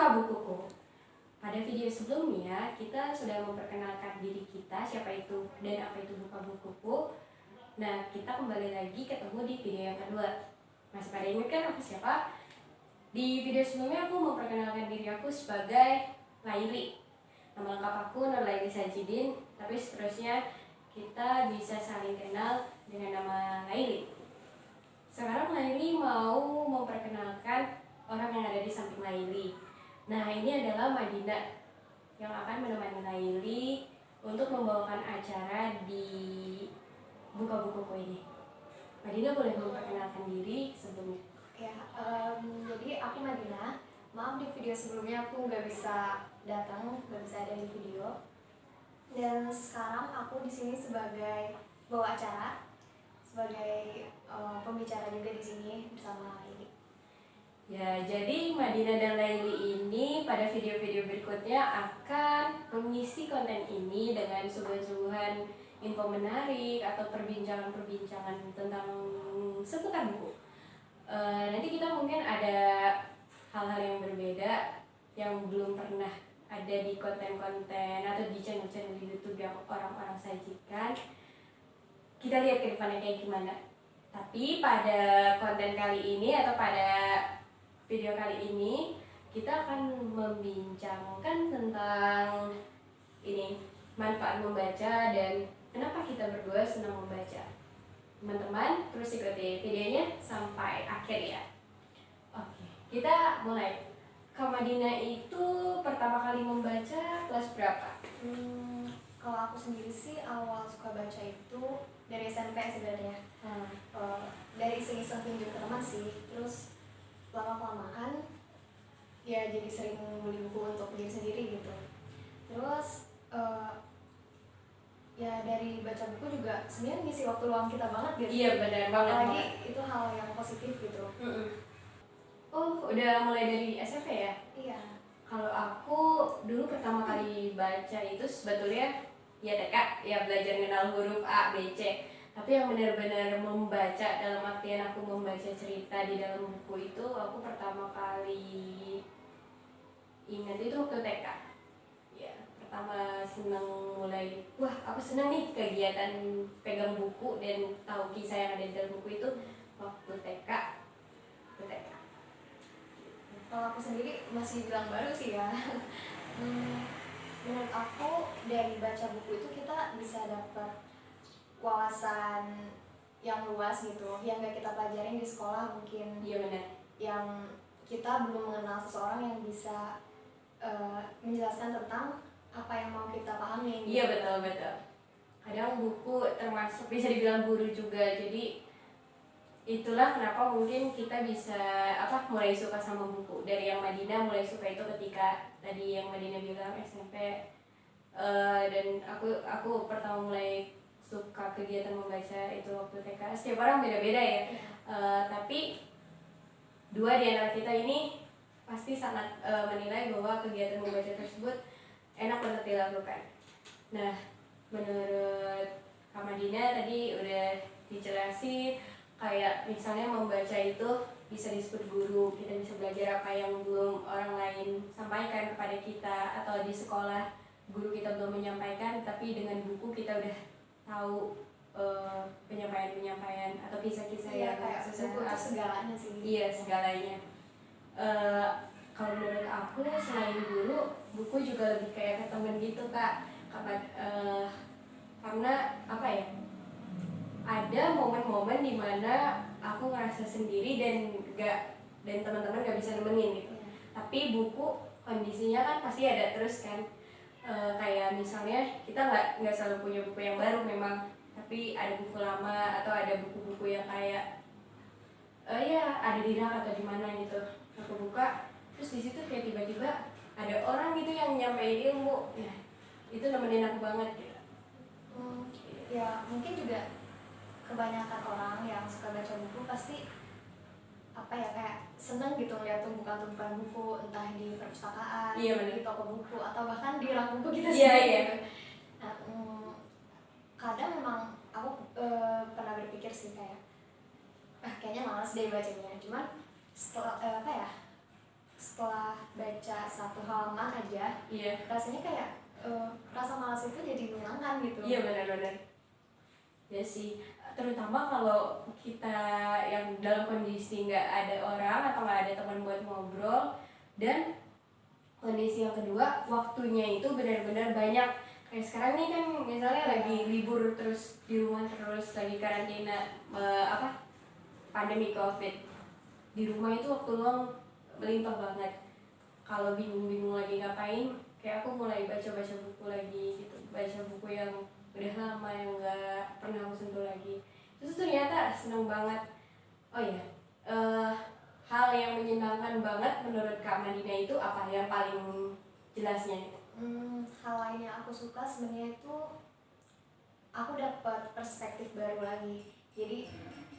Buka Bukuku. Pada video sebelumnya, kita sudah memperkenalkan diri kita, siapa itu dan apa itu Buka Bukuku. Nah, kita kembali lagi ketemu di video yang kedua. Masih pada ingat kan aku siapa? Di video sebelumnya aku memperkenalkan diri aku sebagai Laili. Nama lengkap aku Nurlaili Sajidin, tapi seterusnya kita bisa saling kenal dengan nama Laili. Sekarang Laili mau memperkenalkan orang yang ada di samping Laili. Nah, ini adalah Madina yang akan menemani Laili untuk membawakan acara di Buka Bukuku ini. Madina boleh memperkenalkan diri sebelumnya. Ya, jadi aku Madina. Maaf di video sebelumnya aku nggak bisa datang, nggak bisa ada di video. Dan sekarang aku di sini sebagai bawa acara, sebagai pembicara juga di sini bersama Laili. Ya, jadi Madina dan Laili ini pada video-video berikutnya akan mengisi konten ini dengan suguhan-suguhan info menarik atau perbincangan-perbincangan tentang seputar buku. Nanti kita mungkin ada hal-hal yang berbeda yang belum pernah ada di konten-konten atau di channel-channel YouTube yang orang-orang sajikan. Kita lihat ke depannya kayak gimana. Tapi pada konten kali ini atau pada video kali ini kita akan membincangkan tentang ini, manfaat membaca dan kenapa kita berdua senang membaca. Teman-teman terus ikuti videonya sampai akhir ya. Oke, kita mulai. Kak Madina itu pertama kali membaca kelas berapa? Kalau aku sendiri sih awal suka baca itu dari SMP sebenarnya. Dari iseng-iseng pinjam ke teman sih. Terus lama-kelamaan ya jadi sering beli buku untuk diri sendiri gitu. Terus ya dari baca buku juga sebenarnya ngisi waktu luang kita banget gitu. Iya, benar banget. Apalagi itu hal yang positif gitu. Oh, udah mulai dari SMP ya? Iya. Kalau aku dulu pertama kali baca itu sebetulnya ya TK, ya belajar kenal huruf A, B, C. Tapi yang benar-benar membaca dalam artian aku membaca cerita di dalam buku itu aku pertama kali ingat itu waktu TK. Ya, pertama seneng mulai, wah aku seneng nih kegiatan pegang buku dan tahu kisah yang ada di dalam buku itu waktu TK. Kalau aku sendiri masih bilang baru sih ya. Menurut aku dari baca buku itu kita bisa dapat wawasan yang luas gitu, yang gak kita pelajarin di sekolah mungkin. Iya benar. Yang kita belum mengenal seseorang yang bisa menjelaskan tentang apa yang mau kita pahami. Iya betul. Kadang buku termasuk bisa dibilang guru juga, jadi itulah kenapa mungkin kita bisa mulai suka sama buku. Dari yang Madina mulai suka itu ketika tadi yang Madina bilang SMP, dan aku pertama mulai suka kegiatan membaca itu waktu TK. Setiap orang beda-beda ya. Tapi dua di antara kita ini pasti sangat menilai bahwa kegiatan membaca tersebut enak untuk dilakukan. Nah, menurut Kak Madina tadi udah dijelasin kayak misalnya membaca itu bisa disebut guru, kita bisa belajar apa yang belum orang lain sampaikan kepada kita, atau di sekolah guru kita belum menyampaikan tapi dengan buku kita udah tahu penyampaian atau kisah-kisah yang kayak buku itu segalanya sih. Iya, segalanya. Kalau menurut aku selain guru, buku juga lebih kayak teman gitu Kak. Karena apa ya? Ada momen-momen dimana aku ngerasa sendiri dan teman-teman gak bisa nemenin gitu. Tapi buku kondisinya kan pasti ada terus kan. Kayak misalnya kita nggak selalu punya buku yang baru memang, tapi ada buku lama atau ada buku-buku yang kayak ya ada di rak atau di mana gitu. Aku buka terus di situ kayak tiba-tiba ada orang gitu yang nyampein ilmu. Nah, itu nemenin aku banget gitu. Ya mungkin juga kebanyakan orang yang suka baca buku pasti kayak seneng gitu ngeliat tumpukan-tumpukan buku, entah di perpustakaan, di toko buku, atau bahkan di rak buku kita sendiri. Iya. Nah, kadang memang aku pernah berpikir sih kayak kayaknya malas deh bacanya. Cuman setelah setelah baca satu halaman aja, Iya. rasanya kayak rasa malas itu jadi menyenangkan gitu. Iya benar-benar. Ya sih, terutama kalau kita yang dalam kondisi nggak ada orang atau nggak ada teman buat ngobrol, dan kondisi yang kedua waktunya itu benar-benar banyak. Kayak sekarang nih kan misalnya lagi libur terus di rumah terus lagi karantina pandemi COVID, di rumah itu waktu luang melimpah banget. Kalau bingung-bingung lagi ngapain, kayak aku mulai baca-baca buku lagi gitu, baca buku yang udah lama yang nggak pernah aku sentuh lagi. Itu ternyata seneng banget. Oh iya, hal yang menyenangkan banget menurut Kak Madina itu apa yang paling jelasnya itu? Hal lain yang aku suka sebenarnya itu aku dapat perspektif baru lagi. Jadi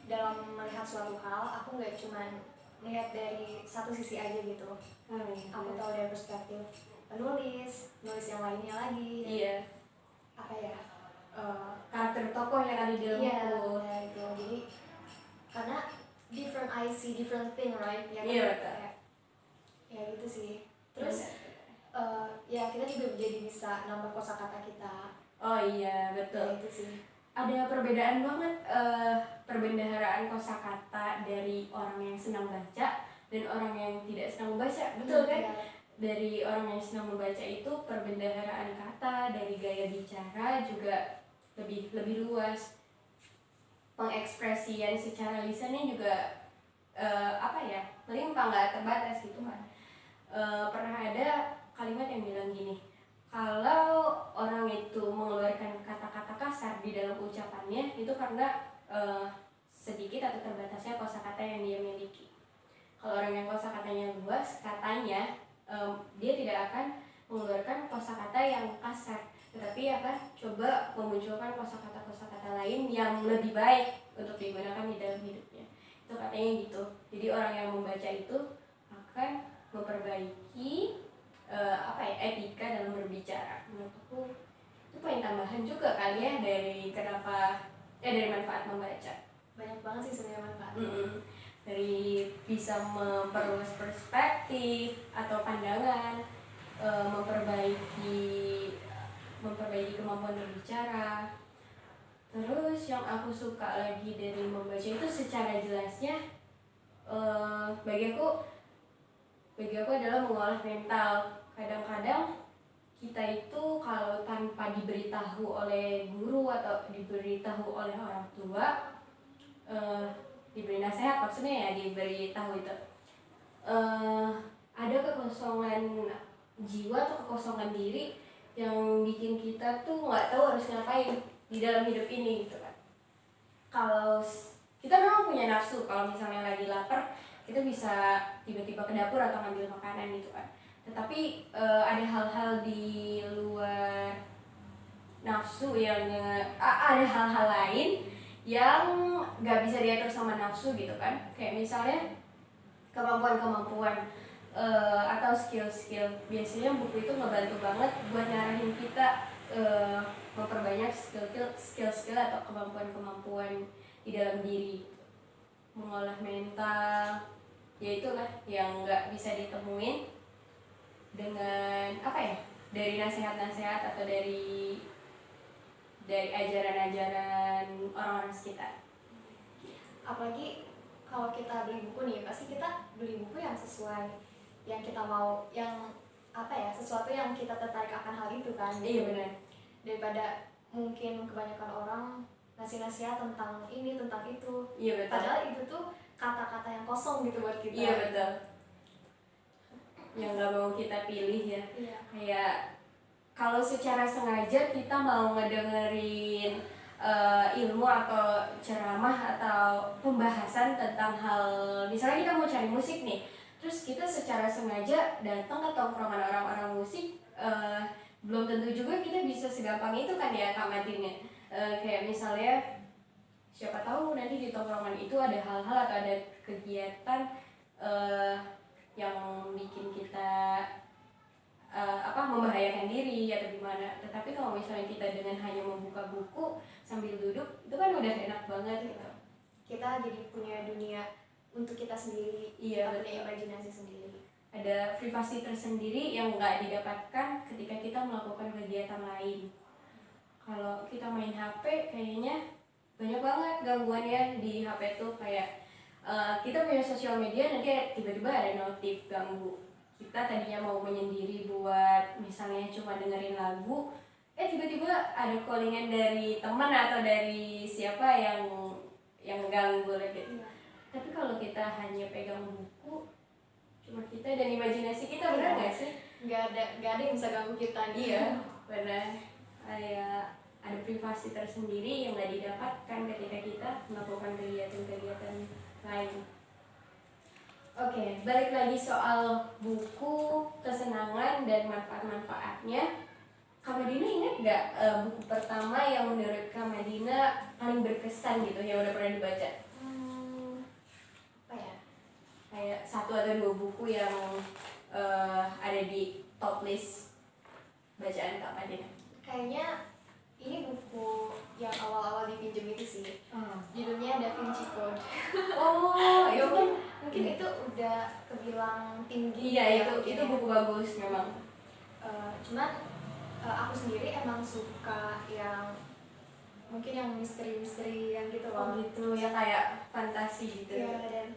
dalam melihat suatu hal, aku nggak cuman melihat dari satu sisi aja gitu. Aku tahu dari perspektif penulis yang lainnya lagi. Iya. Apa ya? Karakter tokoh yang ada di dalam buku. Iya, itu. Jadi karena different I see different thing, right? Ya, Iya, betul. Ya gitu sih. Terus ya kita juga jadi bisa nambah kosakata kita. Oh iya, betul. Ya, itu sih. Ada perbedaan banget perbendaharaan kosakata dari orang yang senang baca dan orang yang tidak senang membaca, betul kan? Ya. Dari orang yang senang membaca itu perbendaharaan kata, dari gaya bicara juga lebih luas. Pengekspresian secara lisannya juga melimpah, nggak terbatas gitu kan. Pernah ada kalimat yang bilang gini, kalau orang itu mengeluarkan kata-kata kasar di dalam ucapannya itu karena sedikit atau terbatasnya kosakata yang dia miliki. Kalau orang yang kosakatanya luas, katanya dia tidak akan mengeluarkan kosakata yang kasar, tetapi coba memunculkan kosakata-kosakata lain yang lebih baik untuk digunakan di dalam hidupnya. Itu katanya gitu. Jadi orang yang membaca itu akan memperbaiki etika dalam berbicara. Menurutku itu poin tambahan juga kali ya dari manfaat membaca. Banyak banget sih sebenarnya manfaat. Dari bisa memperluas perspektif atau pandangan, memperbaiki kemampuan berbicara. Terus yang aku suka lagi dari membaca itu secara jelasnya bagi aku adalah mengolah mental. Kadang-kadang kita itu kalau tanpa diberitahu oleh guru atau diberitahu oleh orang tua, diberi nasihat maksudnya ya, diberitahu itu ada kekosongan jiwa atau kekosongan diri yang bikin kita tuh nggak tahu harus ngapain di dalam hidup ini gitu kan. Kalau kita memang punya nafsu, kalau misalnya lagi lapar kita bisa tiba-tiba ke dapur atau ngambil makanan gitu kan. Tetapi ada hal-hal di luar nafsu ada hal-hal lain yang nggak bisa diatur sama nafsu gitu kan. Kayak misalnya kemampuan-kemampuan atau skill-skill. Biasanya buku itu ngebantu banget buat ngarahin kita memperbanyak skill-skill atau kemampuan-kemampuan di dalam diri. Mengolah mental, ya itulah yang nggak bisa ditemuin dengan dari nasihat-nasihat atau dari ajaran-ajaran orang-orang sekitar. Apalagi kalau kita beli buku nih, pasti kita beli buku yang sesuai yang kita mau, yang sesuatu yang kita tertarik akan hal itu kan. Iya benar. Daripada mungkin kebanyakan orang ngasih nasihat tentang ini tentang itu. Iya betul. Padahal itu tuh kata-kata yang kosong gitu buat kita. Iya betul. Yang nggak mau kita pilih ya. Iya. Kayak kalau secara sengaja kita mau ngedengerin ilmu atau ceramah atau pembahasan tentang hal, misalnya kita mau cari musik nih, terus kita secara sengaja datang ke tongkrongan orang-orang musik, belum tentu juga kita bisa segampang itu kan ya Kak Madinnya. Kayak misalnya siapa tahu nanti di tongkrongan itu ada hal-hal atau ada kegiatan yang bikin kita membahayakan diri atau gimana. Tetapi kalau misalnya kita dengan hanya membuka buku sambil duduk, itu kan udah enak banget gitu. Kita jadi punya dunia untuk kita sendiri. Iya, kita punya imajinasi sendiri. ada privasi tersendiri yang nggak didapatkan ketika kita melakukan kegiatan lain. Kalau kita main HP kayaknya banyak banget gangguannya di HP tuh, kayak kita punya sosial media, nanti tiba-tiba ada notif ganggu kita. Tadinya mau menyendiri buat misalnya cuma dengerin lagu, tiba-tiba ada callingan dari teman atau dari siapa yang ganggu lagi. Tapi kalau kita hanya pegang buku, cuma kita dan imajinasi kita, benar nggak sih? Nggak ada yang bisa ganggu kita nih. Iya, benar. Ada privasi tersendiri yang nggak didapatkan ketika kita melakukan kegiatan-kegiatan lain. Oke, balik lagi soal buku, kesenangan dan manfaat-manfaatnya. Kak Madina ingat nggak buku pertama yang menurut Kak Madina paling berkesan gitu, yang udah pernah dibaca? Apa ya? Kayak 1 atau 2 buku yang ada di top list bacaan Kak Madina. Kayaknya ini buku yang awal-awal dipinjem itu sih. Judulnya Da Vinci Code. Oh, itu kan Mungkin itu udah kebilang tinggi. iya, ya, itu buku bagus memang. Cuman aku sendiri emang suka yang mungkin yang misteri-misteri yang gitu Oh loh. gitu, ya kayak fantasi gitu. Iya, dan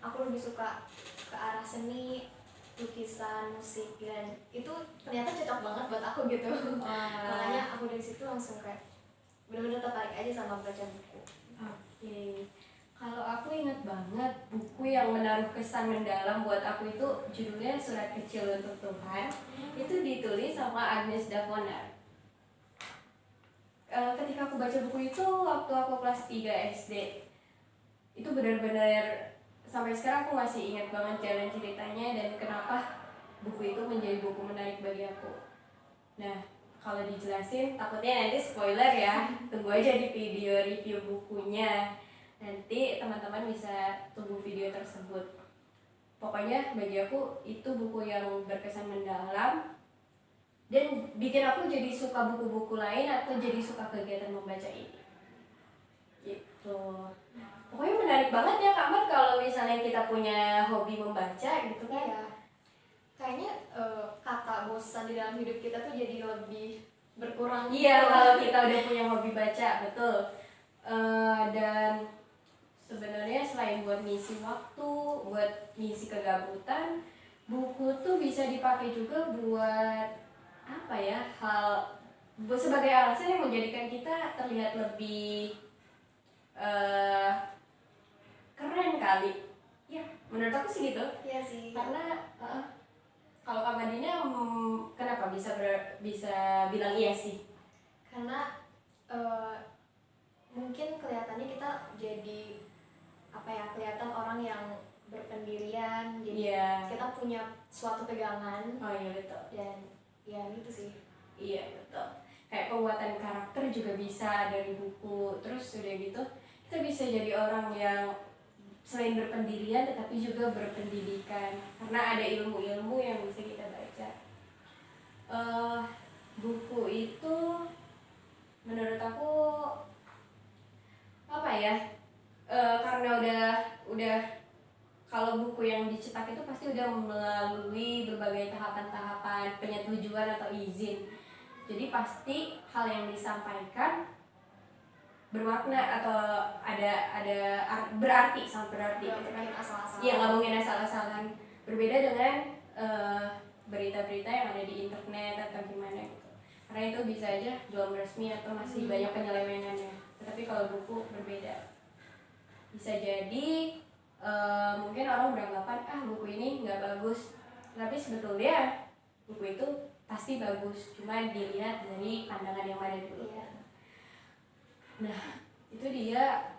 aku lebih suka ke arah seni, lukisan, musik, dan itu ternyata cocok banget buat aku gitu. Makanya aku dari situ langsung kayak bener-bener tertarik aja sama baca buku. Oke. Kalau aku ingat banget buku yang menaruh kesan mendalam buat aku itu judulnya Surat Kecil untuk Tuhan. Itu ditulis sama Agnes Davonar. Ketika aku baca buku itu waktu aku kelas 3 SD, itu benar-benar sampai sekarang aku masih ingat banget jalan ceritanya dan kenapa buku itu menjadi buku menarik bagi aku. Nah, kalau dijelasin takutnya nanti spoiler ya. Tunggu aja di video review bukunya. Nanti teman-teman bisa tunggu video tersebut. Pokoknya bagi aku itu buku yang berkesan mendalam dan bikin aku jadi suka buku-buku lain atau jadi suka kegiatan membaca ini. Gitu. Pokoknya menarik banget ya Kak Mat kalau misalnya kita punya hobi membaca gitu kan. Iya. Kayaknya kata bosan di dalam hidup kita tuh jadi lebih berkurang. Iya, kalau kita udah punya hobi baca, betul. Dan sebenarnya selain buat ngisi waktu, buat ngisi kegabutan, buku tuh bisa dipakai juga buat apa ya, sebagai alasan yang menjadikan kita terlihat lebih keren kali. Ya, menurut aku sih gitu. Iya sih. Karena kalau Kak Madina kenapa bisa bilang iya sih? Karena mungkin kelihatannya kita jadi kelihatan orang yang berpendirian, jadi kita punya suatu pegangan. Oh iya betul. Dan ya gitu sih. Iya betul. Kayak penguatan karakter juga bisa dari buku. Terus udah gitu kita bisa jadi orang yang selain berpendirian tetapi juga berpendidikan karena ada ilmu-ilmu yang bisa kita baca. Buku itu menurut aku apa ya? Karena udah kalau buku yang dicetak itu pasti udah melalui berbagai tahapan-tahapan penyetujuan atau izin. Jadi pasti hal yang disampaikan bermakna atau ada berarti, sangat berarti gitu kan. Iya, nggak mungkin asal-asalan. Berbeda dengan berita-berita yang ada di internet atau gimana gitu. Karena itu bisa aja belum resmi atau masih banyak penyelewengannya. Tetapi kalau buku berbeda. Bisa jadi mungkin orang beranggapan buku ini nggak bagus, tapi sebetulnya buku itu pasti bagus, cuma dilihat dari pandangan yang ada dulu. Nah, itu dia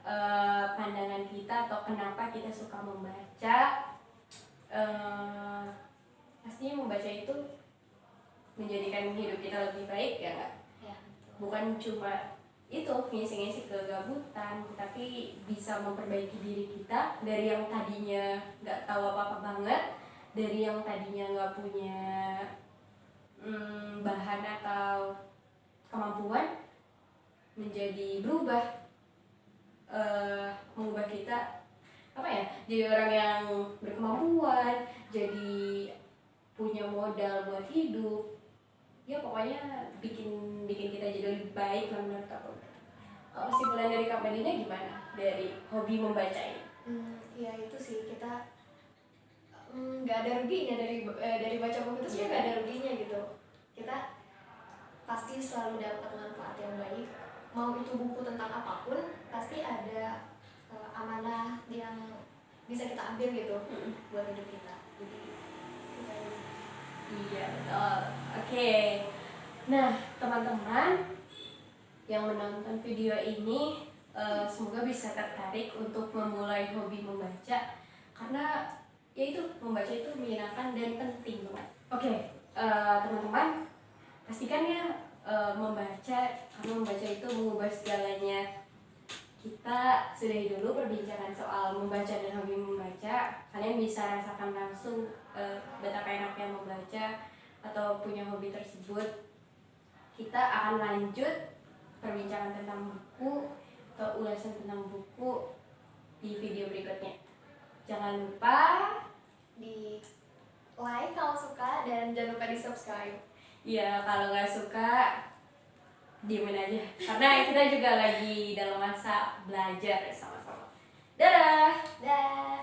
pandangan kita atau kenapa kita suka membaca. Pastinya membaca itu menjadikan hidup kita lebih baik ya nggak? Ya. Bukan cuma itu ngisi-ngisi kegabutan, tapi bisa memperbaiki diri kita dari yang tadinya nggak tahu apa-apa banget, dari yang tadinya nggak punya bahan atau kemampuan menjadi berubah, mengubah kita jadi orang yang berkemampuan, jadi punya modal buat hidup, ya pokoknya bikin bikin kita jadi lebih baik lah menurut aku. Kesimpulan dari Kak Madina gimana dari hobi membaca ini? Ya itu sih, kita nggak ada ruginya dari baca buku itu, sebenarnya nggak ada ruginya gitu. Kita pasti selalu dapat manfaat yang baik, mau itu buku tentang apapun pasti ada amanah yang bisa kita ambil gitu buat hidup kita. Jadi kita Iya betul. Oke. Nah teman-teman yang menonton video ini, semoga bisa tertarik untuk memulai hobi membaca, karena ya itu, membaca itu menyenangkan dan penting banget. Oke, teman-teman pastikan ya membaca, karena membaca itu mengubah segalanya. Kita sudahi dulu perbincangan soal membaca dan hobi membaca. Kalian bisa rasakan langsung betapa enaknya membaca atau punya hobi tersebut. Kita akan lanjut perbincangan tentang buku atau ulasan tentang buku di video berikutnya. Jangan lupa di like kalau suka, dan jangan lupa di subscribe. ya, kalau nggak suka diemin aja, karena kita juga lagi dalam masa belajar sama-sama. Dadah. Dah.